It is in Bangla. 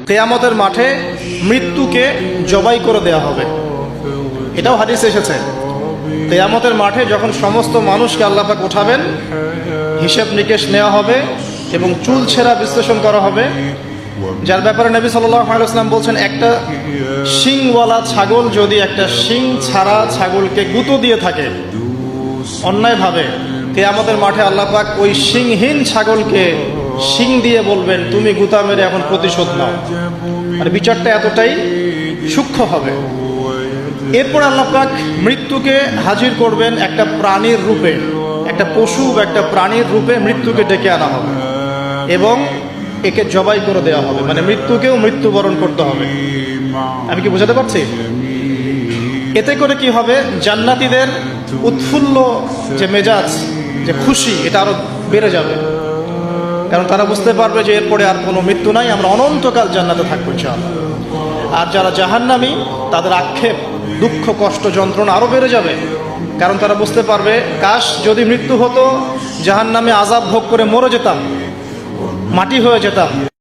কিয়ামতের মাঠে মৃত্যুকে জবাই করে দেয়া হবে। এটাও হাদিসে এসেছে। কিয়ামতের মাঠে যখন সমস্ত মানুষকে আল্লাহ পাক উঠাবেন, হিসাব নিকেশ নেওয়া হবে এবং চুল ছেঁড়া বিশ্লেষণ করা হবে, যার ব্যাপারে নবী সাল্লাল্লাহু আলাইহি ওয়াসাল্লাম বলছেন, একটা শিংওয়ালা ছাগল যদি একটা শিং ছাড়া ছাগলকে গুঁতো দিয়ে থাকে অন্যায়ভাবে, কিয়ামতের মাঠে আল্লাহ পাক ওই শিংহীন ছাগলকে শিং দিয়ে বলবেন, তুমি গুঁতা মেরে এখন প্রতিশোধ নাও। আর বিচারটা এতটাই সূক্ষ্ম হবে। এরপর আল্লাহ পাক মৃত্যুকে হাজির করবেন একটা প্রাণীর রূপে, একটা পশু বা একটা প্রাণীর রূপে মৃত্যুকে ডেকে আনা হবে এবং একে জবাই করে দেওয়া হবে, মানে মৃত্যুকেও মৃত্যুবরণ করতে হবে। আমি কি বোঝাতে পারছি? এতে করে কি হবে, জান্নাতীদের উৎফুল্ল যে মেজাজ, যে খুশি, এটা আরো বেড়ে যাবে। কারণ তারা বুঝতে পারবে যে এরপরে আর কোনো মৃত্যু নাই, আমরা অনন্তকাল জান্নাতে থাকবো ইনশাআল্লাহ। আর যারা জাহান্নামী, তাদের আক্ষেপ, দুঃখ, কষ্ট, যন্ত্রণা আরো বেড়ে যাবে। কারণ তারা বুঝতে পারবে, কাশ যদি মৃত্যু হতো, জাহান্নামে আযাব ভোগ করে মরে যেতাম, মাটি হয়ে যেতাম।